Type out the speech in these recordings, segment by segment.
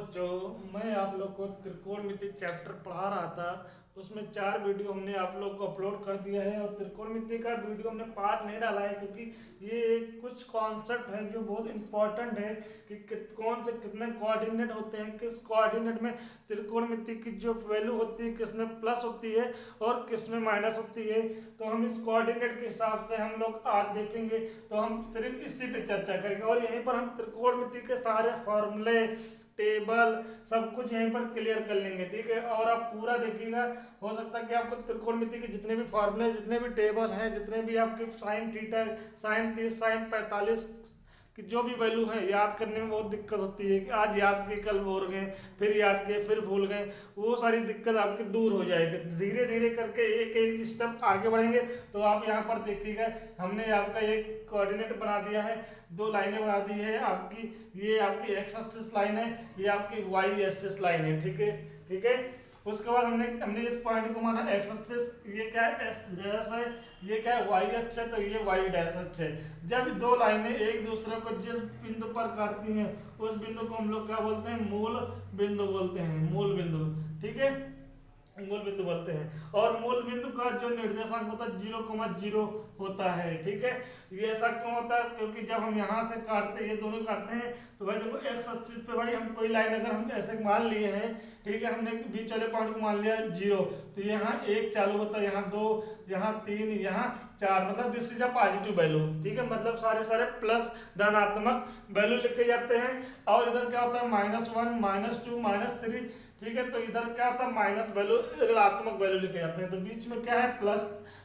बच्चों, मैं आप लोग को त्रिकोणमिति चैप्टर पढ़ा रहा था। उसमें 4 वीडियो हमने आप लोग को अपलोड कर दिया है और त्रिकोणमिति का वीडियो हमने पार्ट नहीं डाला है क्योंकि ये कुछ कॉन्सेप्ट है जो बहुत इंपॉर्टेंट है कि कौन से कितने कोऑर्डिनेट होते हैं, किस कोऑर्डिनेट में त्रिकोणमिति की जो वैल्यू होती है किस में प्लस होती है और किस में माइनस होती है। तो हम इस कोऑर्डिनेट के हिसाब से हम लोग आज देखेंगे, तो हम सिर्फ इसी पे चर्चा करेंगे और यहीं पर हम त्रिकोणमिति के सारे फॉर्मूले, टेबल, सब कुछ यहीं पर क्लियर कर लेंगे। ठीक है, और आप पूरा देखिएगा। हो सकता है कि आपको त्रिकोणमिति के जितने भी फॉर्मूले, जितने भी टेबल हैं, जितने भी आपके साइन थीटा, साइन 30, साइन 45 की जो भी वैल्यू है याद करने में बहुत दिक्कत होती है कि आज याद किए कल भूल गए, फिर याद किए फिर भूल गए, वो सारी दिक्कत आपकी दूर हो जाएगी। धीरे धीरे करके एक एक स्टेप आगे बढ़ेंगे। तो आप यहाँ पर देखिएगा, हमने आपका एक कोऑर्डिनेट बना दिया है, 2 लाइनें बना दी है आपकी। ये आपकी एक्स एक्सिस लाइन है, ये आपकी वाई एक्सिस लाइन है। ठीक है, ठीक है। उसके बाद हमने इस पॉइंट को माना एक्स एक्सिस, ये क्या है एस डैश है, ये क्या है वाई अक्ष है, तो ये वाई डैश अक्ष है। जब 2 लाइनें एक दूसरे को जिस बिंदु पर काटती हैं उस बिंदु को हम लोग क्या बोलते हैं, मूल बिंदु बोलते हैं, मूल बिंदु। ठीक है, मूल बिंदु बोलते हैं। और मूल बिंदु का जो निर्देशांक होता है 0,0 होता है। ठीक है, ये ऐसा क्यों होता है, क्योंकि जब हम यहाँ से काटते हैं, ये दोनों काटते हैं, तो भाई देखो एक्स एक्सिस पे भाई हम कोई लाइन अगर हम ऐसे मान लिए हैं, ठीक है, हमने बीच वाले पॉइंट को मान लिया 0, तो यहाँ 1 चालू होता है, यहाँ 2, यहाँ 3, यहाँ 4, मतलब this is a positive value. ठीक है, मतलब सारे प्लस धनात्मक वैल्यू लिखे जाते हैं। और इधर क्या होता है -1, -2, -3। ठीक है, तो इधर क्या होता है माइनस वैल्यू, ऋणात्मक वैल्यू लिखे जाते हैं। तो बीच में क्या है प्लस,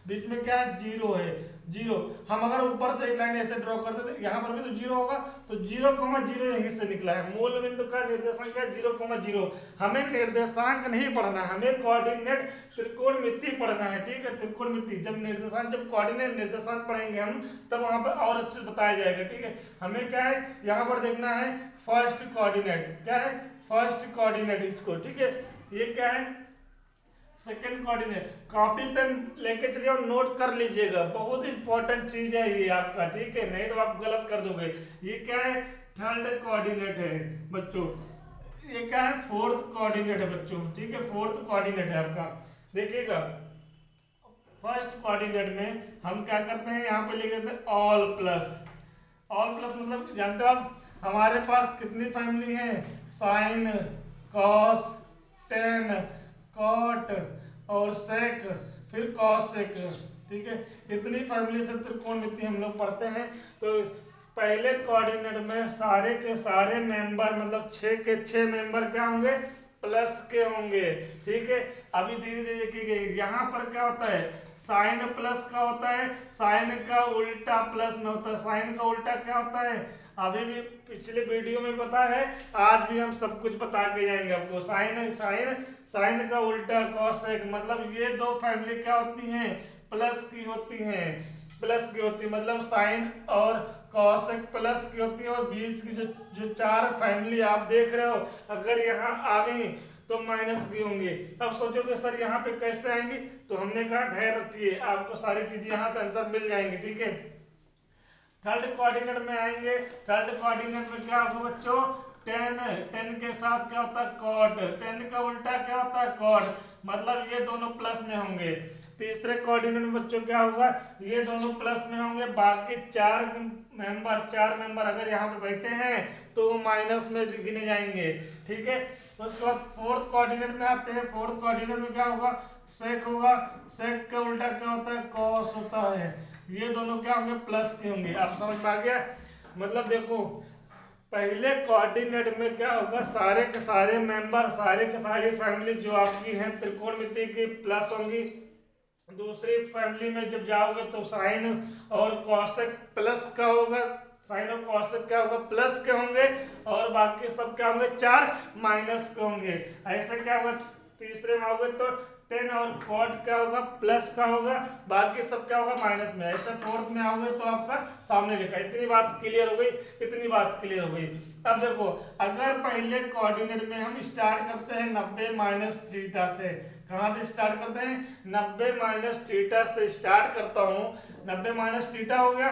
बीच में क्या है 0 है, 0। हम अगर ऊपर से एक लाइन ऐसे ड्रॉ करते थे, यहाँ पर भी तो 0 होगा, तो 0,0 यहीं से निकला है। मूल बिंदु का निर्देशांक है 0,0। हमें निर्देशांक नहीं पढ़ना, हमें कोऑर्डिनेट त्रिकोणमिति पढ़ना है। ठीक है, त्रिकोणमिति जब निर्देशांक, जब कोऑर्डिनेट निर्देशांक पढ़ेंगे हम, तब वहां पर और अच्छे से बताया जाएगा। ठीक है, हमें क्या है यहाँ पर देखना है फर्स्ट कोऑर्डिनेट, क्या है फर्स्ट कोऑर्डिनेट इसको। ठीक है, ये क्या है सेकंड कोऑर्डिनेट। कॉपी पेन लेके चलिए और नोट कर लीजिएगा, बहुत इंपॉर्टेंट चीज है ये आपका। ठीक है, नहीं तो आप गलत कर दोगे। ये क्या है थर्ड कोऑर्डिनेट है बच्चों। ये क्या है फोर्थ कोऑर्डिनेट है बच्चों। ठीक है, फोर्थ कोऑर्डिनेट है आपका। देखिएगा, फर्स्ट कोऑर्डिनेट में हम क्या करते हैं, यहाँ पे लिख देते हैं ऑल प्लस। ऑल प्लस मतलब जानते हो आप, हमारे पास कितनी फैमिली है, साइन, कॉस, टेन, कॉट और सेक, फिर कॉस सेक। ठीक है, इतनी फैमिली से त्रिकोणमिति हम लोग पढ़ते हैं। तो पहले कोऑर्डिनेट में सारे के सारे मेंबर, मतलब 6 के 6 मेंबर क्या होंगे, प्लस के होंगे। ठीक है, अभी धीरे धीरे देखिए यहाँ पर क्या होता है, साइन प्लस का होता है, साइन का उल्टा प्लस में होता है। साइन का उल्टा क्या होता है, अभी भी पिछले वीडियो में पता है, आज भी हम सब कुछ बता के जाएंगे आपको। साइन साइन साइन का उल्टा कॉसेक, मतलब ये 2 फैमिली क्या होती हैं, प्लस की होती हैं, प्लस की होती है। मतलब साइन और कॉसेक प्लस की होती है। और बीच की जो 4 फैमिली आप देख रहे हो, अगर यहाँ आ गई तो माइनस की होंगी। अब सोचोगे सर यहाँ पे कैसे आएंगी, तो हमने कहा धैर्य रखिए, आपको सारी चीजें यहाँ पे आंसर मिल जाएंगी। ठीक है, थर्ड कोऑर्डिनेट में आएंगे। थर्ड कोऑर्डिनेट में क्या होगा बच्चों, 10, 10 के साथ क्या होता है कॉट, 10 का उल्टा क्या होता है कॉट, मतलब ये दोनों प्लस में होंगे। तीसरे कोऑर्डिनेट में बच्चों क्या होगा, ये दोनों प्लस में होंगे। बाकी 4 मेंबर अगर यहाँ पे बैठे हैं तो माइनस में गिने जाएंगे। ठीक है, उसके बाद फोर्थ कोऑर्डिनेट में आते हैं। फोर्थ कोऑर्डिनेट में क्या होगा, सेक होगा, सेक का उल्टा क्या होता है कॉस होता है। ये दोनों क्या होंगे, प्लस के होंगे। आप समझ में आ गया, मतलब देखो पहले कोऑर्डिनेट में क्या होगा, सारे के सारे मेंबर, सारे के सारी फैमिली जो आपकी हैं त्रिकोणमिति की प्लस होंगी। दूसरी फैमिली में जब जाओगे तो साइन और कॉसेक प्लस का होगा, साइन और कॉसेक क्या होगा प्लस के होंगे, और बाकी सब क्या होंगे 4 माइनस के होंगे। ऐसे क्या होगा, तीसरे में आओगे तो 10 और कॉट क्या होगा प्लस का होगा, बाकी सब क्या होगा माइनस में। ऐसे फोर्थ में आओगे तो आपका सामने लिखा। इतनी बात क्लियर हो गई, इतनी बात क्लियर हो गई। अब देखो, अगर पहले कोऑर्डिनेट में हम स्टार्ट करते हैं 90 - थीटा से, कहाँ से स्टार्ट करते हैं, 90 - थीटा से स्टार्ट करता हूँ। 90 - थीटा हो गया,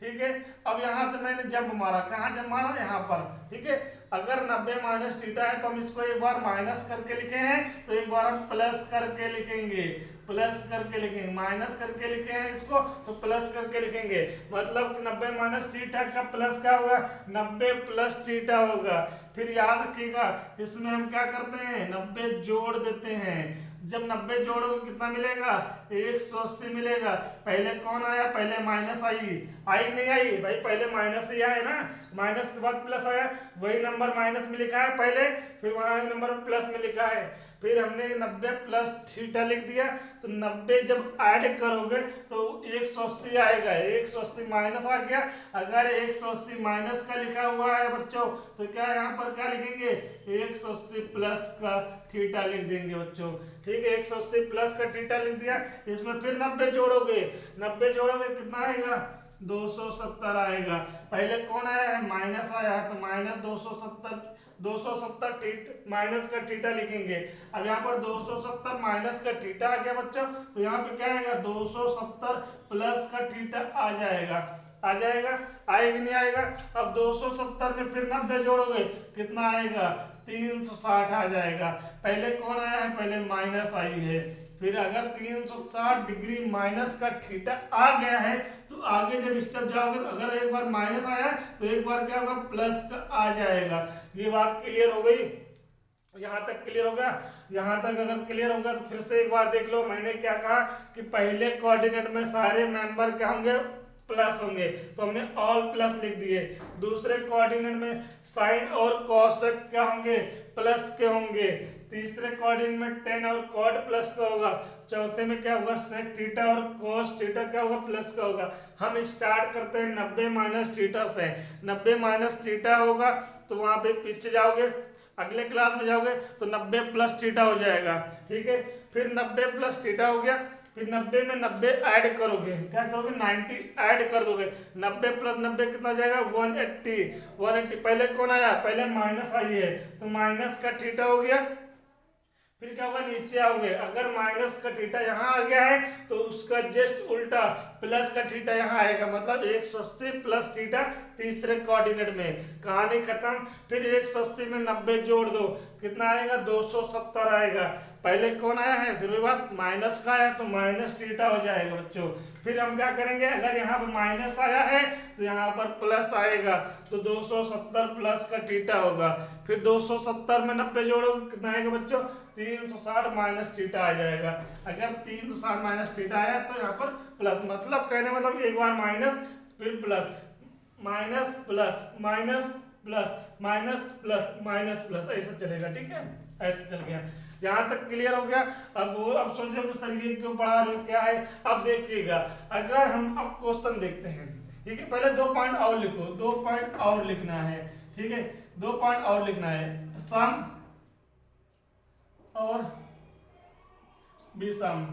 ठीक है। अब यहाँ से मैंने जंप मारा, कहाँ जंप मारा, यहाँ पर, ठीक है। अगर 90 माइनस थीटा है तो हम इसको एक बार माइनस करके लिखे हैं, तो एक बार हम प्लस करके लिखेंगे, प्लस करके लिखेंगे, माइनस करके लिखे हैं इसको तो प्लस करके लिखेंगे। मतलब 90 माइनस थीटा का प्लस क्या होगा, 90 प्लस थीटा होगा। फिर याद रखिएगा इसमें हम क्या करते हैं, 90 जोड़ देते हैं। जब 90 जोड़ोगे कितना मिलेगा, 180 मिलेगा। पहले कौन आया, पहले माइनस आई नहीं आई भाई, पहले माइनस ही आया ना, माइनस के बाद प्लस आया, वही नंबर माइनस में लिखा है पहले, फिर वहां नंबर प्लस में लिखा है। फिर हमने 90 प्लस थीटा लिख दिया, तो 90 जब ऐड करोगे तो 180 आएगा, 180 माइनस आ गया। अगर 180 माइनस का लिखा हुआ है बच्चों तो क्या यहाँ पर क्या लिखेंगे, 180 प्लस का थीटा लिख देंगे बच्चों, ठीक है। 180 प्लस का थीटा लिख दिया, इसमें फिर 90 जोड़ोगे, 90 जोड़ोगे कितना आएगा, 270 आएगा। पहले कौन आया है, माइनस आया है, तो माइनस 270 माइनस का थीटा लिखेंगे। अब यहाँ पर 270 माइनस का थीटा आ गया बच्चों, तो यहाँ पे क्या आएगा, 270 प्लस का थीटा आ जाएगा, आएगा नहीं आएगा। अब 270 में फिर 90 जोड़ोगे कितना आएगा, 360 आ जाएगा। पहले कौन आया है, पहले माइनस आई है, फिर अगर 360 डिग्री माइनस का थीटा आ गया है तो आगे जब स्टेप जाओगे तो अगर एक बार माइनस आया तो एक बार क्या होगा, प्लस का आ जाएगा। ये बात क्लियर हो गई, यहाँ तक क्लियर होगा। यहाँ तक अगर क्लियर होगा तो फिर से एक बार देख लो, मैंने क्या कहा कि पहले कोऑर्डिनेट में सारे मेंबर क्या होंगे, प्लस होंगे, तो हमने ऑल प्लस लिख दिए। दूसरे कोऑर्डिनेट में साइन और कॉसेक क्या होंगे, प्लस के होंगे। तीसरे कोऑर्डिनेट में टेन और कॉट प्लस का होगा। चौथे में क्या होगा, सेक थीटा और कोस थीटा क्या होगा, प्लस का होगा। हम स्टार्ट करते हैं 90 माइनस थीटा से। 90 माइनस थीटा होगा तो वहां पे पीछे जाओगे, अगले क्लास में जाओगे तो 90 प्लस थीटा हो जाएगा, ठीक है। फिर 90 प्लस थीटा हो गया, फिर 90 में 90 ऐड करोगे, क्या करोगे, 90 ऐड कर दोगे। 90 प्लस 90 कितना हो जाएगा, 180। पहले कौन आया, पहले माइनस आई है, तो माइनस का थीटा हो गया। फिर क्या होगा, नीचे आओगे, अगर माइनस का थीटा यहाँ आ गया है तो उसका जस्ट उल्टा प्लस का थीटा यहाँ आएगा, मतलब 180 प्लस थीटा तीसरे कोऑर्डिनेट में। कहानी खत्म। फिर 180 में 90 जोड़ दो, कितना आएगा, 270 आएगा। पहले कौन आया है, फिर भी बात माइनस का आया तो माइनस थीटा हो जाएगा बच्चों। फिर हम क्या करेंगे, अगर यहाँ पर माइनस आया है तो यहाँ पर प्लस आएगा, तो 270 प्लस का थीटा होगा। फिर 270 में 90 जोड़ोगे कितना आएगा बच्चों, 360 माइनस थीटा आ जाएगा। अगर 360 माइनस थीटा आया तो यहाँ पर प्लस, मतलब कहने मतलब एक बार माइनस फिर plus, minus plus minus plus minus plus minus plus, ऐसा चलेगा, ठीक है, ऐसा चल गया। यहाँ तक क्लियर हो गया। अब सोचो कि सर ये क्यों पढ़ा रहे हो, क्या है। अब देखिएगा, अगर हम अब क्वेश्चन देखते हैं, ठीक है। पहले 2 पॉइंट और लिखो, 2 पॉइंट और लिखना है, ठीक है, 2 पॉइंट और लिखना है, सम और विषम।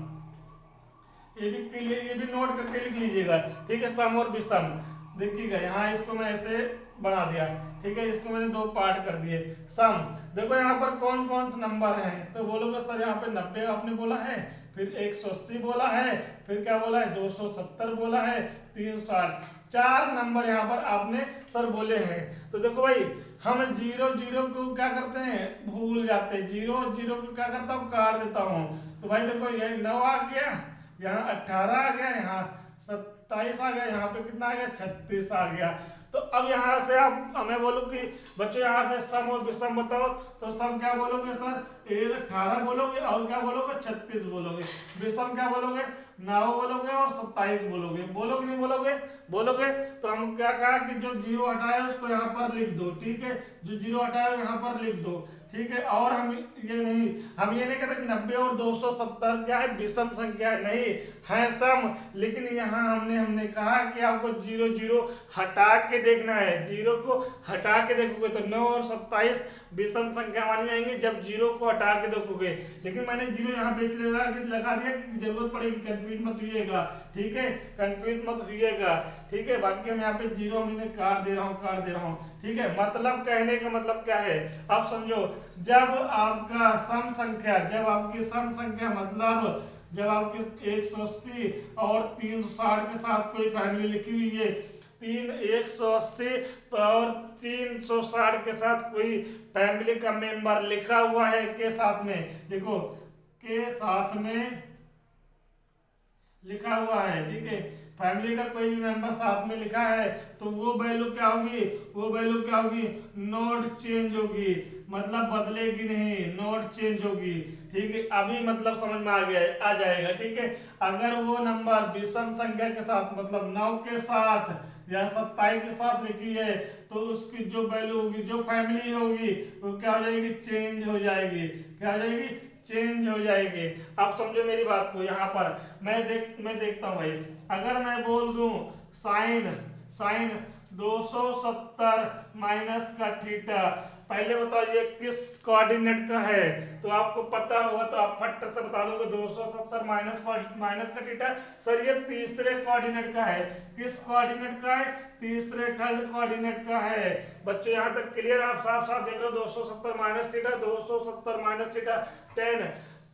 ये भी क्लियर, ये भी नोट करके लिख लीजिएगा, ठीक है, सम और विषम। देखिएगा यहाँ इसको मैं ऐसे बना दिया, ठीक है, इसको मैंने 2 पार्ट कर दिए। सम, देखो यहाँ पर कौन कौन से नंबर हैं, तो बोलोगे सर यहाँ पे 90 आपने बोला है, फिर 180 बोला है, फिर क्या बोला है, 270 बोला है, 360, 4 नंबर यहाँ पर आपने सर बोले हैं। तो देखो भाई, हम 0 0 को क्या करते हैं, भूल जाते हैं, 0 0 को क्या करता हूँ, काट देता हूँ। तो भाई देखो ये 9 आ गया, यहाँ 18 आ गया, यहाँ 27 आ गया, यहाँ पे कितना आ गया, 36 आ गया। तो अब यहाँ से आप हमें बोलो कि बच्चों यहाँ से सम और विषम बताओ, तो सम क्या बोलोगे सर, 18 बोलोगे, और क्या बोलोगे, 36 बोलोगे। विषम क्या बोलोगे, 9 बोलोगे और 27 बोलोगे। बोलोगे नहीं बोलोगे, बोलोगे। तो हम क्या कहा कि जो 0 हटाया उसको यहाँ पर लिख दो, ठीक है, जो 0 हटाया यहाँ पर लिख दो, ठीक है। और हम ये नहीं कहते कि 90 और 270 क्या है, विषम संख्या नहीं है, सम। लेकिन यहाँ हमने कहा कि आपको 0 0 हटा के देखना है, 0 को हटा के देखोगे तो 9 और 27 विषम संख्या मानी जाएंगी जब 0 को हटा के देखोगे। लेकिन मैंने 0 यहाँ पे इसलिए लगा दिया कि जरूरत पड़ेगी, कंफ्यूज मत होइएगा, ठीक है, कंफ्यूज मत होइएगा, ठीक है। बाकी हम यहाँ पे 0 मैंने काट दे रहा हूँ, ठीक है। मतलब कहने का मतलब क्या है, अब समझो, जब आपका सम संख्या, जब आपकी सम संख्या मतलब जब आपकी 180 और 360 के साथ कोई फैमिली लिखी हुई है, तीन 180 और 360 के साथ कोई फैमिली का मेंबर लिखा हुआ है के साथ में, देखो के साथ में लिखा हुआ है, ठीक है, फैमिली का कोई भी मेंबर साथ में लिखा है तो वो वैल्यू क्या होगी, वो वैल्यू क्या होगी, नॉट चेंज होगी, मतलब बदलेगी नहीं, नॉट चेंज होगी, ठीक है। अभी मतलब समझ में आ गया है, आ जाएगा, ठीक है। अगर वो नंबर विषम संख्या के साथ मतलब 9 के साथ या 27 के साथ लिखी है तो उसकी जो वैल्यू होगी, जो फैमिली होगी वो क्या हो जाएगी, चेंज हो जाएगी, क्या हो जाएगी, चेंज हो जाएगी। अब समझो मेरी बात को, यहाँ पर मैं देखता हूँ भाई, अगर मैं बोल दूं साइन साइन 270 माइनस का थीटा, पहले बताओ ये किस कोऑर्डिनेट का है, तो आपको पता होगा तो आप फट से बता दोगे 270 माइनस का थीटा, सर ये तीसरे कोऑर्डिनेट का है, किस कोऑर्डिनेट का है, तीसरे थर्ड कोऑर्डिनेट का है। बच्चों यहाँ तक क्लियर, आप साफ साफ देख लो 270 माइनस थीटा 270 माइनस थीटा 10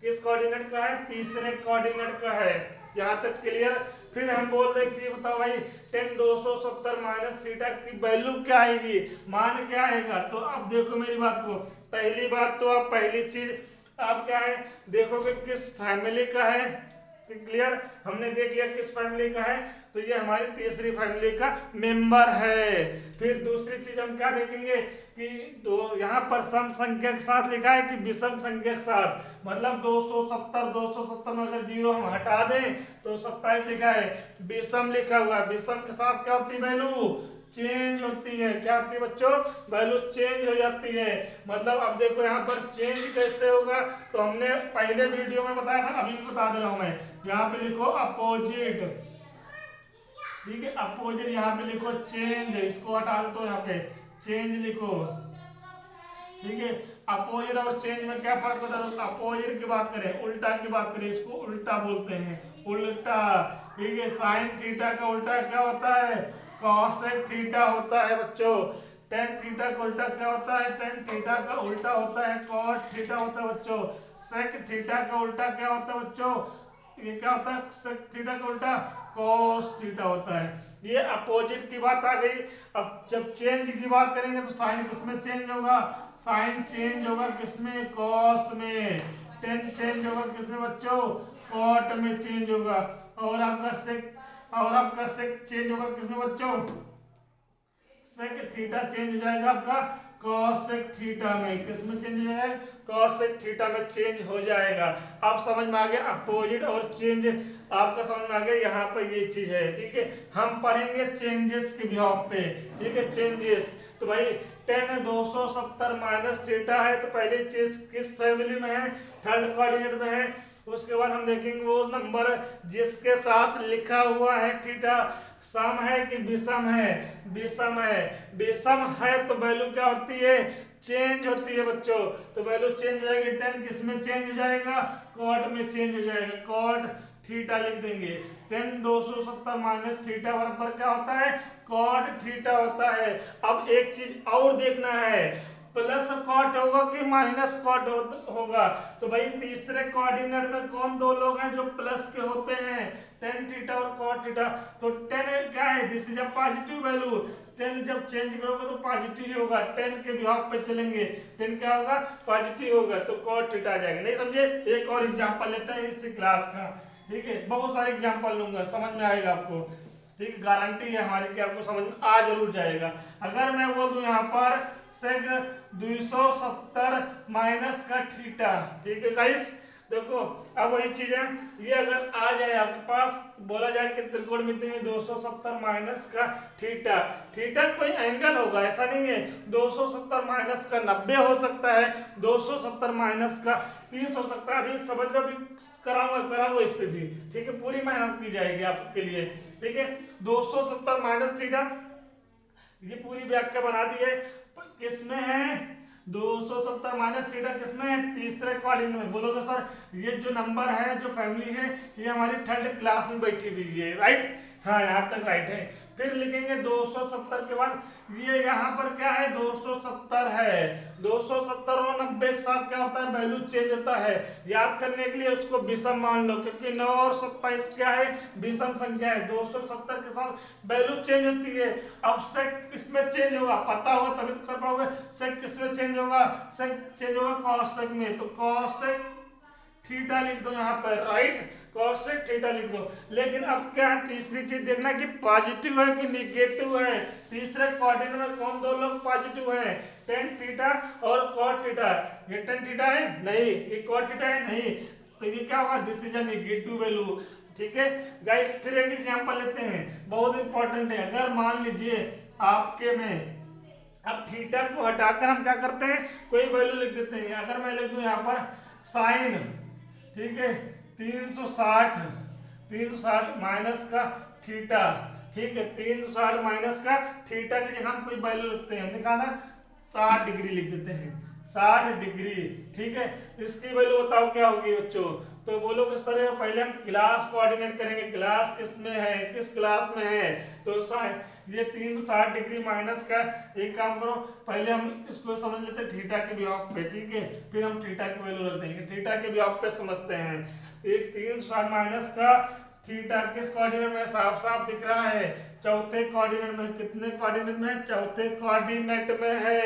किस कोऑर्डिनेट का है, तीसरे कोऑर्डिनेट का है, यहाँ तक क्लियर। फिर हम बोल रहे कि बताओ भाई 10 270 माइनस थीटा की वैल्यू क्या आएगी, मान क्या आएगा, तो अब देखो मेरी बात को, पहली बात तो आप पहली चीज आप क्या है देखोगे किस फैमिली का है, क्लियर, हमने देख लिया किस फैमिली का है, तो ये हमारी तीसरी फैमिली का मेंबर है। फिर दूसरी चीज हम क्या देखेंगे कि दो यहाँ पर सम संख्या के साथ लिखा है कि विषम संख्या के साथ, मतलब 270 में अगर जीरो हम हटा दें तो 27 लिखा है, विषम लिखा हुआ है, विषम के साथ क्या होती है, वैल्यू चेंज होती है, क्या होती है बच्चों, वैल्यू चेंज हो जाती है। मतलब अब देखो यहाँ पर चेंज कैसे होगा, तो हमने पहले वीडियो में बताया था, अभी भी बता दे रहा हूं मैं, यहाँ पे लिखो अपोजिट, ठीक है, अपोजिट यहाँ पे लिखो चेंज, इसको हटा दो तो यहाँ पे चेंज लिखो, ठीक है। अपोजिट और चेंज में क्या फर्क होता है, अपोजिट की बात करें, उल्टा की बात करें, इसको उल्टा बोलते हैं, उल्टा, ठीक है। साइन थीटा का उल्टा क्या होता है, कॉसेक थीटा होता है बच्चों। टेन थीटा का उल्टा क्या होता है, टेन थीटा का उल्टा होता है कॉस थीटा होता है बच्चों। सेक थीटा का उल्टा क्या होता है बच्चों, ये क्या होता है, सेक थीटा का उल्टा कॉस थीटा होता है। ये अपोजिट की बात आ गई। अब जब चेंज की बात करेंगे तो साइन किसमें चेंज होगा, साइन चेंज होगा किसमें, कॉस में। टेन चेंज होगा किसमें बच्चों, कॉट में चेंज होगा। और आपका सेक चेंज होगा किसमें बच्चों, सेक थीटा चेंज हो जाएगा आपका कॉसेक थीटा में, किसमें चेंज हो जाएगा, कॉसेक थीटा में चेंज हो जाएगा। अब समझ में आ गया अपोजिट और चेंज, आपका समझ में आ गया, यहाँ पर ये चीज है, ठीक है। हम पढ़ेंगे चेंजेस के बिहाफ पे, ठीक है, चेंजेस। तो भाई 10 270 माइनस थीटा है, तो पहली चीज किस फैमिली में है, थर्ड कोऑर्डिनेट में है। उसके बाद हम देखेंगे वो नंबर जिसके साथ लिखा हुआ है थीटा सम है कि विषम है, विषम है, विषम है तो वैल्यू क्या होती है, चेंज होती है बच्चों। तो वैल्यू चेंज हो जाएगी, 10 किसमें चेंज हो जाएगा, कॉट में चेंज हो जाएगा, कॉट थीटा लिख देंगे। 10 270 माइनस थीटा बराबर क्या होता है, कॉट थीटा होता है। अब एक चीज और देखना है, प्लस कॉट होगा कि माइनस कॉट होगा, तो भाई तीसरे कोऑर्डिनेट में कौन दो लोग हैं जो प्लस के होते हैं, टेन थीटा और कॉट थीटा। तो 10 क्या है, this is a positive value, 10 जब चेंज करोगे तो पॉजिटिव ही होगा, 10 के विभाग पे चलेंगे, 10 क्या होगा, पॉजिटिव होगा, तो कॉट थीटा आ जाएगा। नहीं समझे, एक और एग्जांपल लेते हैं इसी क्लास का, ठीक है, बहुत सारे एग्जांपल लूंगा, समझ में आएगा आपको, ठीक, गारंटी है हमारी कि आपको समझ में आ जरूर जाएगा। अगर मैं बोल दूं यहाँ पर सेक 270 माइनस का थीटा, ठीक है गाइस, देखो अब वही चीज है, ये अगर आ जाए आपके पास, बोला जाए कि त्रिकोणमिति में 270 माइनस का थीटा, थीटा कोई एंगल होगा, ऐसा नहीं है 270 माइनस का 90 हो सकता है, 270 माइनस का 30 हो सकता है, अभी समझ लो, अभी कराऊंगा इस पे भी, ठीक है, पूरी मेहनत की जाएगी आपके लिए, ठीक है। 270 माइनस थीटा, ये पूरी व्याख्या बना दी है, किसमें है, 270 माइनस थीटा किसमें है, तीसरे कोऑर्डिनेट में। बोलोगे सर ये जो नंबर है, जो फैमिली है, ये हमारी थर्ड क्लास में बैठी हुई है, राइट, हाँ यहाँ तक राइट है। फिर लिखेंगे 270 के बाद, ये यहाँ पर क्या है, 270 है, 270 और 90 के साथ क्या होता है, वैल्यू चेंज होता है। याद करने के लिए उसको विषम मान लो, क्योंकि 9 और 27 क्या है, विषम संख्या है। 270 के साथ वैल्यू चेंज होती है। अब सेक किसमें चेंज होगा, पता होगा तभी तो कर पाओगे। सेक किसमें चेंज होगा, सेक चेंज होगा कॉसेक में, तो कॉसेक थीटा लिख दो यहाँ पर, राइट, कॉसेक थीटा लिख दो। लेकिन अब क्या है, तीसरी चीज देखना कि पॉजिटिव है कि निगेटिव है। तीसरे कोऑर्डिनेट में कौन दो लोग पॉजिटिव है, टेन थीटा और कॉट थीटा। ये टेन थीटा है नहीं, ये कॉट थीटा है नहीं, तो ये क्या होगा, this is a negative value. ठीक है गाइस, फिर एक एग्जांपल लेते हैं, बहुत इंपॉर्टेंट है। अगर मान लीजिए आपके में, अब थीटा को हटाकर हम क्या करते हैं, कोई वैल्यू लिख देते हैं। अगर मैं लिख दूं यहाँ पर साइन, ठीक है, 360 माइनस का थीटा, ठीक है, 360 माइनस का थीटा की जगह हम कोई वैल्यू लिखते हैं, हमने कहा ना 60 डिग्री लिख देते हैं, 60 डिग्री। ठीक है, इसकी वैल्यू बताओ क्या होगी बच्चों, तो बोलो किस तरह, पहले हम क्लास कोऑर्डिनेट करेंगे, क्लास किस में है, किस क्लास में है, तो ये 360 डिग्री माइनस का, एक काम करो पहले हम इसको समझ लेते हैं थीटा के ब्याह पे, ठीक है, फिर हम थीटा की वैल्यू रख देंगे। थीटा के ब्याह पे समझते हैं, एक 360 माइनस का थीटा किस कोऑर्डिनेट में, साफ साफ दिख रहा है, चौथे कोऑर्डिनेट में। कितने कोऑर्डिनेट में, चौथे कोऑर्डिनेट में है।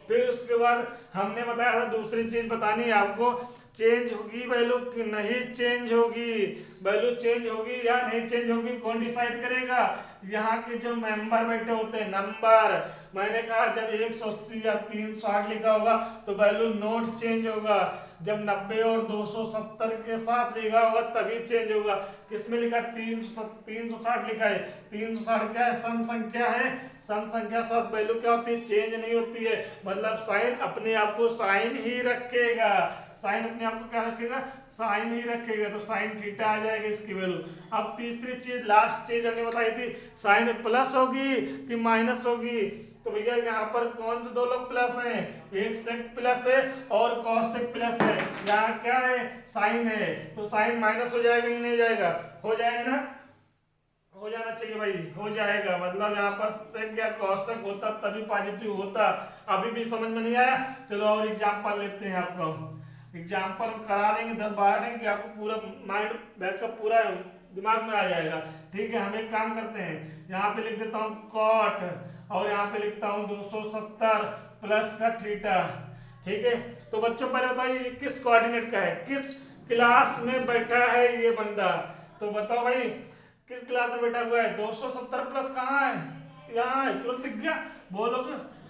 फिर उसके बाद हमने बताया था दूसरी चीज बतानी है आपको, चेंज होगी वैल्यू कि नहीं चेंज होगी, वैल्यू चेंज होगी या नहीं चेंज होगी, कौन डिसाइड करेगा, यहाँ के जो मेंबर बैठे होते हैं, नंबर। मैंने कहा जब 180 या 360 लिखा होगा तो वैल्यू नोट चेंज होगा, जब 90 और 270 के साथ लिखा होगा तभी चेंज होगा। किसमें लिखा, 360 लिखा है, 360 क्या है, सम संख्या है, सम संख्या साथ वैल्यू क्या होती है, चेंज नहीं होती है, मतलब साइन अपने आप को साइन ही रखेगा, साइन अपने आप को क्या रखेगा, साइन ही रखेगा, तो साइन थीटा आ जाएगा इसकी वैल्यू। अब तीसरी चीज, लास्ट चीज हमने बताई थी, साइन प्लस होगी कि माइनस होगी, तो भैया यहाँ पर कौन से दो लोग प्लस हैं, एक सेक प्लस है और कॉसेक प्लस है, यहाँ क्या है, साइन है, तो साइन माइनस हो जाएगा कि नहीं जाएगा, हो जाएगा ना, हो जाना चाहिए भाई, हो जाएगा, मतलब यहाँ पर सेक या कॉसेक होता तभी पॉजिटिव होता। अभी भी समझ में नहीं आया, चलो और एग्जांपल लेते हैं, आपको एग्जाम्पल करा देंगे 10-12 दिन कि आपको पूरा माइंड बैकअप पूरा दिमाग में आ जाएगा। ठीक है, हम एक काम करते हैं, यहाँ पे लिख देता हूँ कॉट और यहाँ पे लिखता हूँ 270 प्लस का थीटा। ठीक है, तो बच्चों पहले बताइए ये किस कोऑर्डिनेट का है, किस क्लास में बैठा है ये बंदा, तो बताओ भाई किस क्लास में बैठा हुआ है, 270 प्लस कहाँ है, यहाँ है, तुरंत दिख गया, बोलो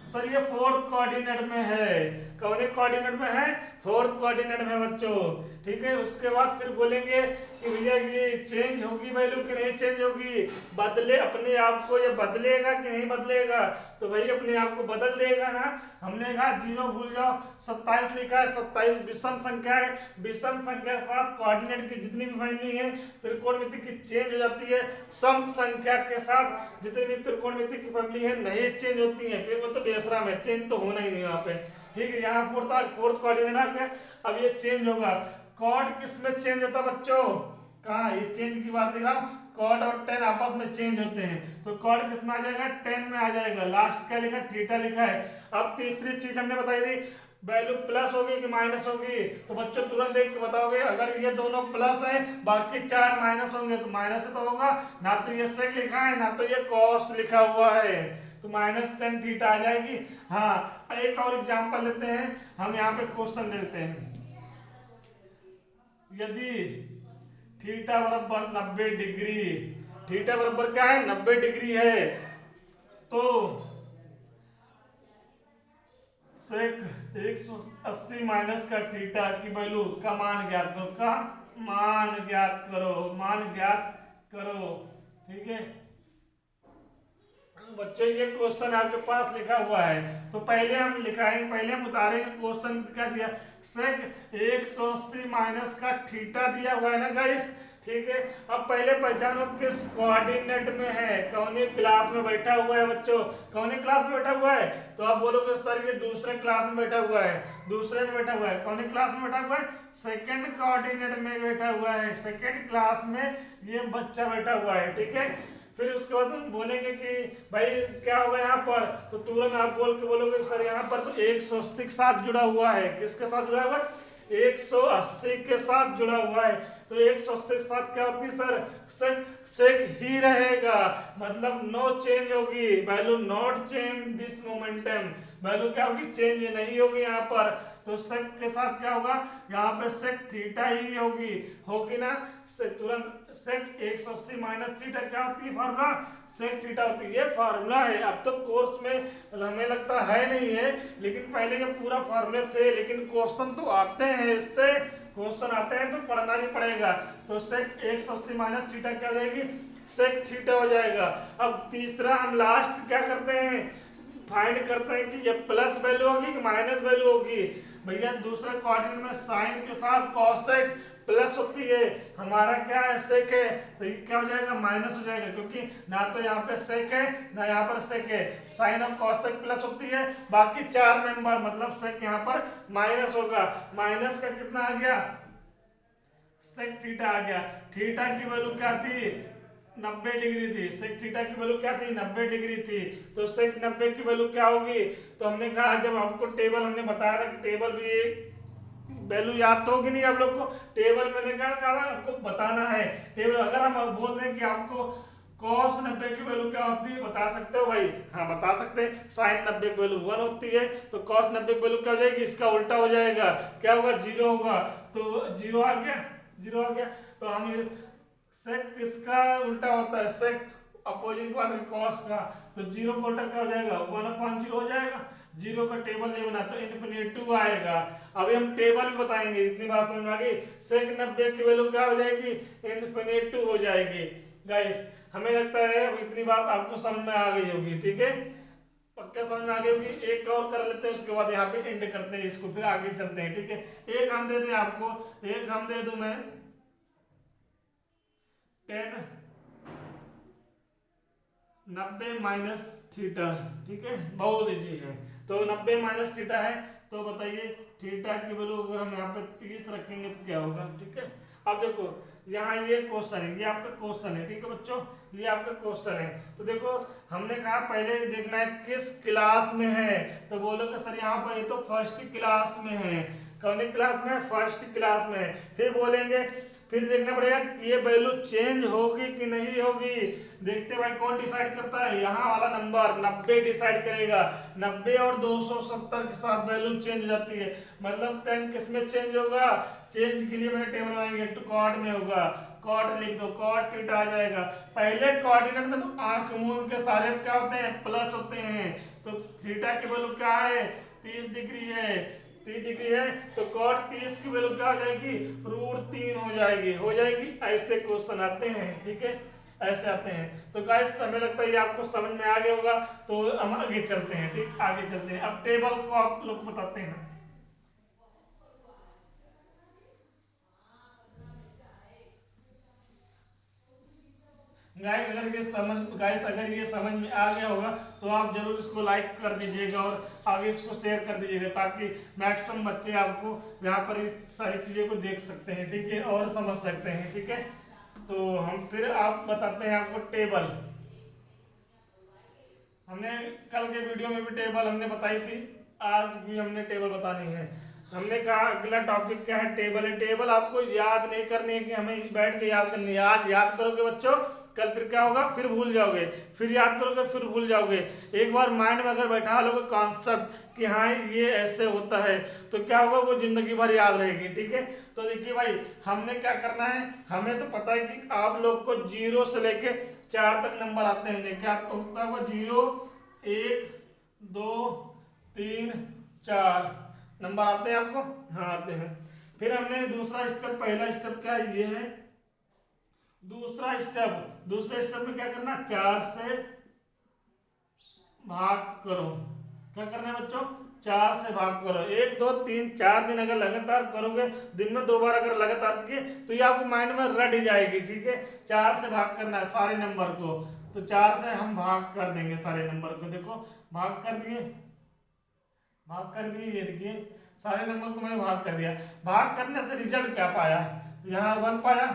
सर ये फोर्थ कोऑर्डिनेट में है, कौन कोऑर्डिनेट में है, फोर्थ कोऑर्डिनेट में बच्चों। ठीक है, उसके बाद फिर बोलेंगे कि भैया ये चेंज होगी वैल्यू कि नहीं चेंज होगी, बदले अपने आप को, ये बदलेगा कि नहीं बदलेगा, तो भाई अपने आप को बदल देगा ना। हमने कहा 0 भूल जाओ, 27 लिखा है, 27 विषम संख्या है, विषम संख्या के साथ कोऑर्डिनेट की जितनी भी वैल्यू है त्रिकोणमिति की चेंज हो जाती है, सम संख्या के साथ जितनी भी त्रिकोणमिति की फैमिली है नहीं चेंज होती है, फिर वो तो बेसराम है, चेंज तो होना ही नहीं यहाँ पे। ठीक है, यहाँ फोर्थ कोऑर्डिनेट आ गया, अब ये चेंज होगा, कॉर्ड किस में चेंज होता है बच्चों, कहाँ, ये चेंज की बात दिखा, कॉर्ड और टेन आपस में चेंज होते हैं, तो कॉर्ड किस में आ जाएगा, 10 में आ जाएगा, लास्ट क्या लिखा, थीटा लिखा है। अब तीसरी चीज हमने बताई थी, वैल्यू प्लस होगी कि माइनस होगी, तो बच्चों तुरंत देख के बताओगे, अगर ये दोनों प्लस है बाकी 4 माइनस होंगे तो माइनस तो होगा ना, तो ये सेक लिखा है ना तो ये कॉस लिखा हुआ है, तो -10 थीटा आ जाएगी। हाँ, एक और एग्जांपल लेते हैं, हम यहाँ पे क्वेश्चन देते हैं, यदि थीटा बराबर 90 डिग्री, थीटा बराबर क्या है, 90 डिग्री है, तो सेक 180 माइनस का थीटा की वैल्यू का मान ज्ञात करो, का मान ज्ञात करो, मान ज्ञात करो। ठीक है बच्चों, ये क्वेश्चन आपके पास लिखा हुआ है, तो पहले हम लिखाएंगे, पहले हम उतारेंगे क्वेश्चन क्या दिया, सेक 180 माइनस का थीटा दिया हुआ है ना गाइस। ठीक है, अब पहले पहचानो किस कोऑर्डिनेट में है, कौन क्लास में बैठा हुआ है बच्चों, कौन क्लास में बैठा हुआ है, तो आप बोलोगे सर ये दूसरे क्लास में बैठा हुआ है, दूसरे में बैठा हुआ है, कौन क्लास में बैठा हुआ है, सेकंड कोऑर्डिनेट में बैठा हुआ है, सेकंड क्लास में ये बच्चा बैठा हुआ है। ठीक है, फिर उसके बाद हम बोलेंगे कि भाई क्या होगा यहाँ पर, तो तुरंत आप बोल के बोलोगे सर यहाँ पर तो 180 के साथ जुड़ा हुआ है। किसके साथ जुड़ा हुआ है? 180 के साथ जुड़ा हुआ है। तो 180 के साथ क्या होती है सर? सेक सेक ही रहेगा, मतलब नो चेंज होगी, value not change this momentum, value क्या होगी? चेंज नहीं होगी यहाँ पर। तो सेक के साथ क्या होगा? यहाँ पे सेक थीटा ही होगी ना, से तुरंत सेक 180 माइनस थीटा क्या होती है फार्मूला? सेक थीटा होती है। ये फार्मूला है, अब तो कोर्स में हमें लगता है नहीं है, लेकिन पहले ये पूरा फार्मूले थे, लेकिन क्वेश्चन तो आते हैं, इससे क्वेश्चन आते हैं तो पढ़ना भी पड़ेगा। तो सेक 180 माइनस थीटा क्या हो जाएगी? सेक थीटा हो जाएगा। अब तीसरा हम लास्ट क्या करते हैं? फाइंड करते हैं कि ये प्लस वैल्यू होगी कि माइनस वैल्यू होगी। भैया दूसरे क्वाड्रेंट में साइन के साथ कॉसेक प्लस होती है, हमारा क्या है? सेक है, तो ये क्या हो जाएगा? माइनस हो जाएगा, क्योंकि ना तो यहाँ पे सेक है ना यहाँ पर सेक है। साइन ऑफ कॉसेक प्लस होती है, बाकी चार मेंबर मतलब सेक यहाँ पर माइनस होगा। माइनस का कितना आ गया? सेक थीटा आ गया। थीटा की वैल्यू क्या थी? 90 डिग्री थी। सेक थीटा की वैल्यू क्या थी? 90 डिग्री थी। तो सेक 90 की वैल्यू क्या होगी? तो हमने कहा जब आपको टेबल हमने बताया था कि टेबल भी एक वैल्यू याद तो होगी नहीं आप लोग को, टेबल मैंने कहा आपको बताना है। टेबल अगर हम बोल दें कि आपको cos 90 की वैल्यू क्या होती है बता सकते हो भाई? हाँ बता सकते हैं। साइन 90 की वैल्यू 1 होती है, तो cos 90 की वैल्यू क्या हो जाएगी? इसका उल्टा हो जाएगा, क्या होगा? 0 होगा। तो 0 आ गया, 0 आ गया। तो हम सेक किसका उल्टा होता है? सेक अपोजिट बात है कॉस का, तो 0 का उल्टा क्या हो जाएगा? 1/0 हो जाएगा। 0 का टेबल नहीं बना तो इन्फिनिटी आएगा। अभी हम टेबल भी बताएंगे, इतनी बात समझ में आ गई। सेक 90 की वैल्यू क्या हो जाएगी? इन्फिनिटी हो जाएगी। गाइस हमें लगता है अब इतनी बात आपको समझ में आ गई होगी, ठीक है? पक्का समझ में आ गई होगी। एक और कर लेते हैं, उसके बाद यहाँ पे एंड करते हैं इसको, फिर आगे चलते हैं, ठीक है? एक हम दे दें आपको, एक हम दे दूं मैं 10 90 माइनस थीटा, ठीक है? बहुत इजी है। तो 90 माइनस थीटा है, तो बताइए थीटा की वैल्यू अगर हम यहाँ पे 30 रखेंगे तो क्या होगा? ठीक है, अब देखो यहाँ ये क्वेश्चन है, ये आपका क्वेश्चन है, ठीक है बच्चों? ये आपका क्वेश्चन है। तो देखो हमने कहा पहले देखना है किस क्लास में है, तो बोलोगे सर यहाँ पर ये तो फर्स्ट क्लास में है। कौन क्लास में? फर्स्ट क्लास में। फिर बोलेंगे, फिर देखना पड़ेगा ये वैल्यू चेंज होगी कि नहीं होगी। देखते भाई कौन डिसाइड करता है? यहाँ वाला नंबर 90 डिसाइड करेगा। 90 और 270 के साथ वैल्यू चेंज हो जाती है, मतलब 10 किस में चेंज होगा? चेंज के लिए मैंने टेबल बनाएंगे, तो कॉट में होगा, कॉट लिख दो, कॉट थीटा आ जाएगा। पहले कोऑर्डिनेट में तो आंख मूंद के सारे क्या होते हैं? प्लस होते हैं। तो थीटा की वैल्यू क्या है? 30 डिग्री है, 30 डिग्री है, तो कॉट 30 की वैल्यू क्या हो जाएगी? √3 हो जाएगी। ऐसे क्वेश्चन आते हैं, ठीक है? ऐसे आते हैं। तो गाइस हमें लगता है ये आपको समझ में आ गया होगा, तो हम आगे चलते हैं, ठीक? आगे चलते हैं, अब टेबल को आप लोग बताते हैं। गाइस अगर ये समझ में आ गया होगा तो आप जरूर इसको लाइक कर दीजिएगा और आगे इसको शेयर कर दीजिएगा, ताकि मैक्सिमम बच्चे आपको यहाँ पर इस सारी चीज़ें को देख सकते हैं, ठीक है? और समझ सकते हैं, ठीक है? तो हम फिर आप बताते हैं आपको टेबल। हमने कल के वीडियो में भी टेबल हमने बताई थी, आज भी हमने टेबल बतानी है। हमने कहा अगला टॉपिक क्या है? टेबल है। टेबल आपको याद नहीं करनी है कि हमें बैठ के याद करनी है। आज याद करोगे बच्चों, कल फिर क्या होगा? फिर भूल जाओगे, फिर याद करोगे, फिर भूल जाओगे। एक बार माइंड में अगर बैठा लोगे कॉन्सेप्ट कि हाँ ये ऐसे होता है, तो क्या होगा? वो जिंदगी भर याद रहेगी, ठीक है? तो देखिए भाई हमने क्या करना है, हमें तो पता है कि आप लोग को 0 से लेके 4 तक नंबर आते हैं। क्या होता है? वो 0 1 2 3 4 नंबर आते हैं आपको? हाँ आते हैं। फिर हमने दूसरा स्टेप, पहला स्टेप क्या है? ये है दूसरा स्टेप में क्या करना? 4 से भाग करो। क्या करना है बच्चों? 4 से भाग करो। 1 2 3 4 दिन अगर लगातार करोगे, दिन में 2 बार अगर लगातार किए तो ये आपके माइंड में रट ही जाएगी, ठीक है? 4 से भाग करना है सारे नंबर को, तो 4 से हम भाग कर देंगे सारे नंबर को। देखो भाग कर दिए, ये देखिए सारे नंबर को मैंने भाग कर दिया। भाग करने से रिजल्ट क्या पाया? यहाँ 1 पाया,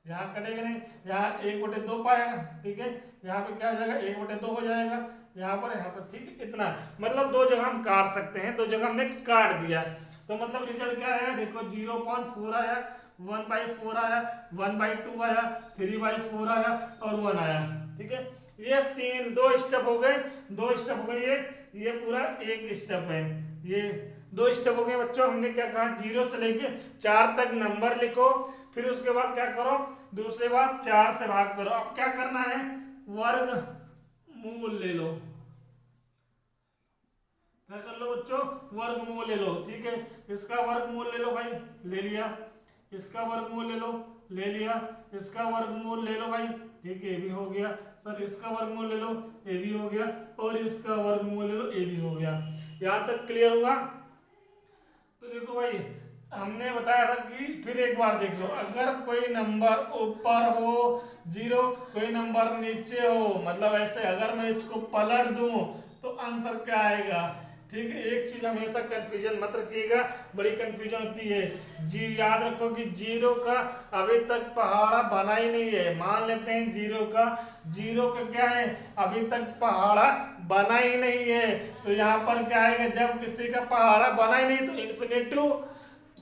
यहाँ कटेगा नहीं, यहाँ 1/2 पाएगा, ठीक है। यहाँ पे क्या हो जाएगा, 1/2 हो जाएगा यहाँ पर, ठीक है। इतना मतलब 2 जगह हम काट सकते हैं, 2 जगह हमने काट दिया। तो मतलब रिजल्ट क्या आया, देखो 0.4 आया, 1/4 आया, 1/2 आया, 3/4 आया और 1 आया, ठीक है। ये 2 स्टेप हो गए, 2 स्टेप हो गए, ये पूरा 1 स्टेप है। ये 2 स्टेप हो गए बच्चों। हमने क्या कहा, 0 से लेके 4 तक नंबर लिखो, फिर उसके बाद क्या करो, दूसरे बार 4 से भाग करो। अब क्या करना है, वर्गमूल ले लो। क्या कर लो बच्चों, वर्गमूल ले लो, ठीक है। इसका वर्गमूल ले लो भाई, ले लिया। इसका वर्गमूल ले लो, ले लिया। इसका वर्गमूल ले लो भाई, ठीक है, ये भी हो गया। सर इसका वर्गमूल ले लो, ये भी हो गया। और इसका वर्गमूल ले लो, ये भी हो गया। यहां तक क्लियर हुआ। तो देखो भाई, हमने बताया था कि फिर एक बार देख लो, अगर कोई नंबर ऊपर हो 0, कोई नंबर नीचे हो, मतलब ऐसे अगर मैं इसको पलट दूं तो आंसर क्या आएगा, ठीक है। एक चीज हमेशा कंफ्यूजन मत रखिएगा, बड़ी कंफ्यूजन होती है जी। याद रखो कि 0 का अभी तक पहाड़ा बना ही नहीं है। मान लेते हैं 0 का क्या है, अभी तक पहाड़ा बना ही नहीं है। तो यहाँ पर क्या आएगा, जब किसी का पहाड़ा बना ही नहीं तो इन्फिनेटिव,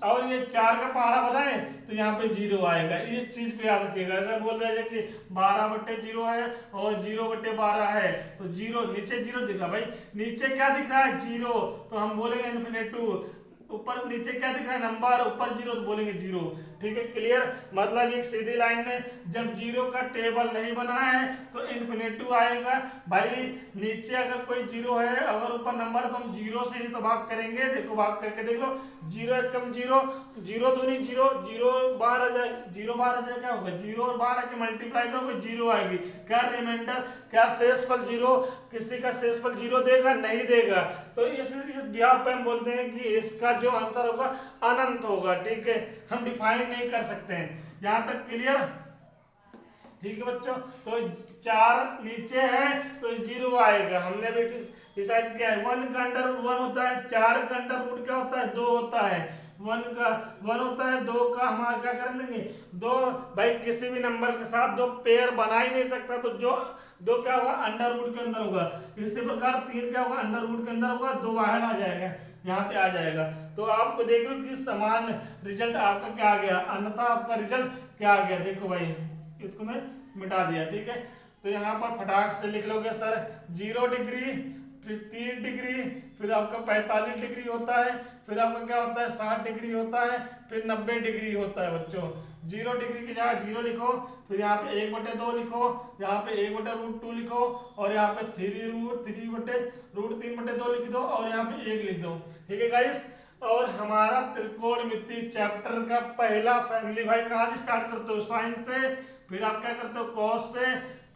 और ये 4 का पहाड़ा बना है तो यहाँ पे 0 आएगा। इस चीज पे याद रखिएगा। ऐसा बोल रहे हैं कि 12/0 है और 0/12 है, तो 0 नीचे 0 दिख रहा भाई, नीचे क्या दिख रहा है 0, तो हम बोलेंगे इन्फिनेटिव। ऊपर नीचे क्या दिख रहा है, नंबर, ऊपर 0 तो बोलेंगे 0, ठीक है। क्लियर, मतलब एक सीधी लाइन में जब 0 का टेबल नहीं बना है तो इन्फिनेटिव आएगा भाई। नीचे अगर कोई 0 है, अगर ऊपर नंबर, तो हम 0 से ही तो भाग करेंगे। देखो भाग करके देख लो, 0 एकम 0, 0 दूनी 0, 0 बार आ जाए, 0 बार आ जाए, क्या होगा, 0 और 12 के मल्टीप्लाई करोगे 0 आएगी। क्या रिमाइंडर, क्या शेषफल 0, किसी का शेषफल 0 देगा, नहीं देगा। तो इस बिहाफ पे हम बोलते हैं कि इसका जो आंसर होगा अनंत होगा, ठीक है। हम डिफाइन नहीं कर सकते हैं। यहां तक क्लियर, ठीक है बच्चों। तो 4 नीचे है तो 0 आएगा, हमने भी डिसाइड किया है। 1 का अंडर 1 होता है, 4 का अंडर रूट क्या होता है, 2 होता है। 1 का 1 होता है, 2 का हमारा क्या कर देंगे 2। भाई किसी भी नंबर के साथ 2 पेयर बना ही नहीं सकता, तो जो 2 क्या होगा, अंडर रूट के अंदर होगा। इसी प्रकार 3 क्या होगा, अंडर रूट के अंदर होगा, 2 बाहर आ जाएगा, यहाँ पे आ जाएगा। तो आपको देख लो कि समान रिजल्ट आपका क्या आ गया, अन्यथा आपका रिजल्ट क्या आ गया। देखो भाई, इसको मैं मिटा दिया, ठीक है। तो यहाँ पर फटाक से लिख लोगे सर 0 डिग्री, फिर 30 डिग्री, फिर आपका 45 डिग्री होता है, फिर आपका क्या होता है 60 डिग्री होता है, फिर 90 डिग्री होता है बच्चों। 0 डिग्री की जगह 0 लिखो, फिर यहाँ पे 1/2 लिखो, यहाँ पे 1/√2 लिखो, और यहाँ पे 3√3/2 लिख दो, और यहाँ पे 1 लिख दो, ठीक है गाइस। और हमारा त्रिकोणमिति चैप्टर का पहला फैमिली भाई कहाँ से स्टार्ट करते हो, साइन से, फिर आप क्या करते हो कॉस से,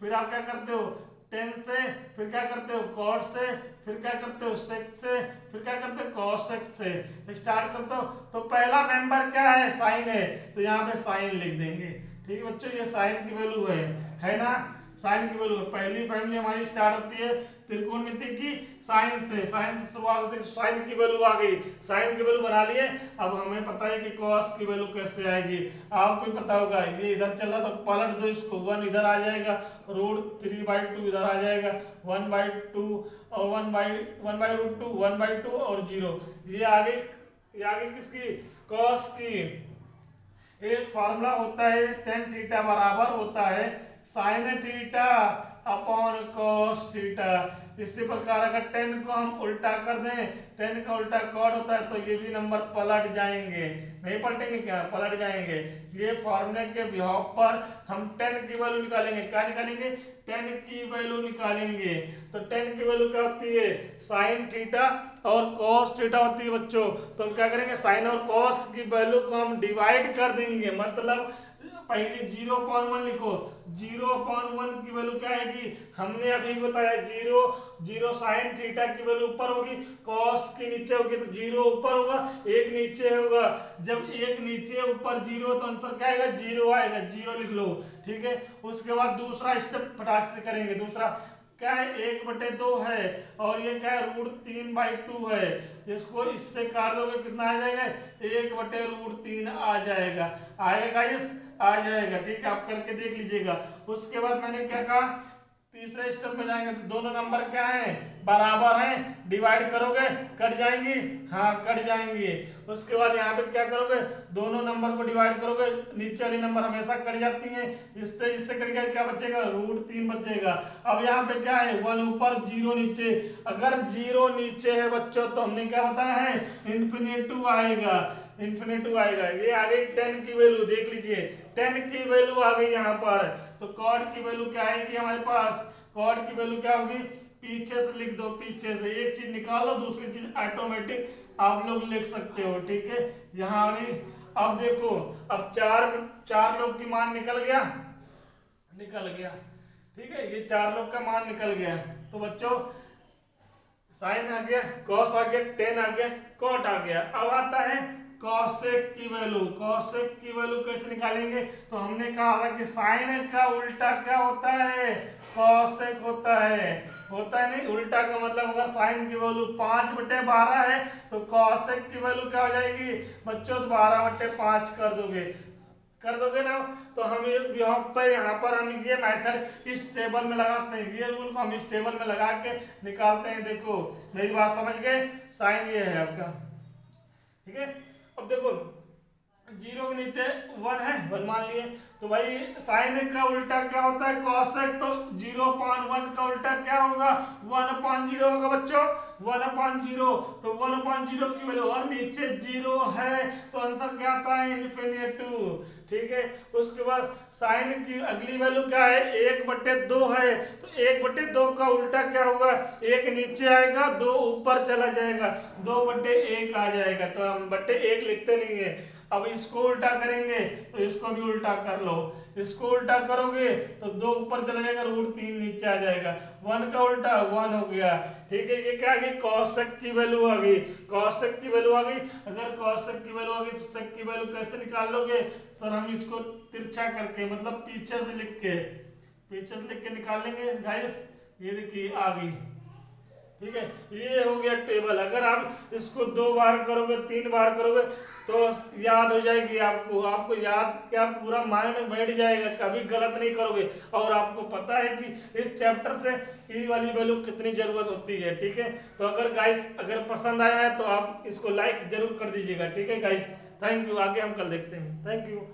फिर आप क्या करते हो टेन से, फिर क्या करते हो कॉट से, फिर क्या करते हो सेक से, फिर क्या करते हो कॉसेक से स्टार्ट करते हो। तो पहला मेंबर क्या है, साइन है, तो यहाँ पे साइन लिख देंगे, ठीक है बच्चों। ये साइन की वैल्यू है ना, साइन की वैल्यू है। पहली फैमिली हमारी स्टार्ट होती है त्रिकोणमिति की साइन से, साइन से शुरुआत होती है। साइन की वैल्यू आ गई, साइन की वैल्यू बना लिए। अब हमें पता है कि कॉस की वैल्यू कैसे आएगी, आपको पता होगा। ये इधर चल रहा तो पलट दो इसको, 1 इधर आ जाएगा, √3/2 इधर आ जाएगा, 1/2 और 1/√2 1/2 और 0। ये आगे किसकी, कॉस की। एक फार्मूला होता है tan थीटा बराबर होता है sin theta upon cos theta. इसी प्रकार अगर tan को हम उल्टा कर दें, tan का उल्टा cot होता है, तो ये भी नंबर पलट जाएंगे, नहीं पलटेंगे क्या, पलट जाएंगे। ये फॉर्मूले के बिहाव पर हम tan की वैल्यू निकालेंगे, क्या निकालेंगे, tan की वैल्यू निकालेंगे। तो tan की वैल्यू क्या होती है, sin थीटा और cos थीटा होती है बच्चों। तो हम क्या करेंगे, sin और cos की वैल्यू को हम डिवाइड कर देंगे, मतलब पहले 0/1 लिखो, 0/1 की वैल्यू क्या आएगी, हमने अभी बताया 0 sin थीटा की वैल्यू ऊपर होगी, cos की नीचे होगी, तो 0 ऊपर होगा, 1 नीचे होगा। जब 1 नीचे ऊपर 0 तो आंसर क्या आएगा, 0 आएगा, 0 लिख लो, ठीक है। उसके बाद दूसरा स्टेप फटाक से करेंगे। दूसरा क्या है 1/2 है, और ये क्या है √3/2 है। इसको इससे काट दोगे कितना आ जाएगा, 1/√3 आ जाएगा। आएगा गाइस, आ जाएगा। ठीक है, आप करके देख लीजिएगा। उसके बाद मैंने क्या कहा, तीसरे स्टेप में जाएंगे तो दोनों नंबर क्या है, बराबर हैं, डिवाइड करोगे कट जाएंगी, हाँ कट जाएंगी। उसके बाद यहाँ पे क्या करोगे, दोनों नंबर को डिवाइड करोगे, नीचे वाली नंबर हमेशा कट जाती हैं, इससे इससे कट गया, क्या बचेगा, √3 बचेगा। अब यहाँ पे क्या है, 1 ऊपर 0 नीचे। अगर 0 नीचे है बच्चों तो हमने क्या बताया है, इन्फिनेटू आएगा, इन्फिनेटू आएगा। ये आ गई 10 की वैल्यू, देख लीजिए 10 की वैल्यू आ गई यहाँ पर। तो कॉड की वैल्यू क्या आएगी हमारे पास, कॉड की वैल्यू क्या होगी, पीछे से लिख दो, पीछे से एक चीज निकालो, दूसरी चीज ऑटोमेटिक आप लोग लिख सकते हो। ठीक है, यहाँ आ गई। अब देखो, अब चार लोग की मान निकल गया, निकल गया। ठीक है, ये 4 लोग का मान निकल गया। तो बच्चों साइन आ गया, कॉस आ गया, टेन आ गया, कॉट आ गया। अब आता है कॉसेक की वैल्यू। कॉसेक की वैल्यू कैसे निकालेंगे, तो हमने कहा था कि साइन का उल्टा क्या होता है, कॉसेक होता है। होता है नहीं, उल्टा का मतलब अगर साइन की वैल्यू 5/12 है तो कॉसेक की वैल्यू क्या हो जाएगी बच्चों, तो 12/5 कर दोगे ना। तो हम इस यहाँ पर हम ये मेथड इस टेबल में लगाते हैं, ये रूल को हम इस टेबल में लगा के निकालते हैं। देखो मेरी बात समझ गए, साइन ये है आपका। ठीक है, अब देखो 0 के नीचे 1 है, 1 मान लिए, तो भाई साइन का उल्टा क्या होता है, कॉसेक। तो 0/1 का उल्टा क्या होगा, 1/0 होगा बच्चों, 1/0। तो 1/0 की वैल्यू, और नीचे 0 है तो आंसर क्या आता है, इन्फिनेटू। ठीक है, उसके बाद साइन की अगली वैल्यू क्या है, 1/2 है। तो 1/2 का उल्टा क्या होगा, 1 नीचे आएगा, 2 ऊपर चला जाएगा, 2/1 आ जाएगा। तो हम 1 लिखते नहीं है। अब इसको उल्टा करेंगे तो इसको भी उल्टा कर लो, इसको उल्टा करोगे तो 2 ऊपर चला जाएगा, √3 नीचे आ जाएगा, 1 का उल्टा 1 हो गया। ठीक है, ये क्या आ गई, कॉसेक की वैल्यू आ गई, कॉसेक की वैल्यू आ गई। अगर कॉसेक की वैल्यू आ गई तो सेक की वैल्यू कैसे निकाल लोगे, सर हम इसको तिरछा करके, मतलब पीछे से लिख के निकाल लेंगे गाइस। ये देखिए आ गई। ठीक है, ये हो गया टेबल। अगर आप इसको 2 बार करोगे, 3 बार करोगे तो याद हो जाएगी आपको याद क्या पूरा माइंड में बैठ जाएगा, कभी गलत नहीं करोगे। और आपको पता है कि इस चैप्टर से ई वाली वैल्यू कितनी जरूरत होती है। ठीक है, तो अगर गाइस अगर पसंद आया है तो आप इसको लाइक जरूर कर दीजिएगा। ठीक है गाइस, थैंक यू। आगे हम कल देखते हैं, थैंक यू।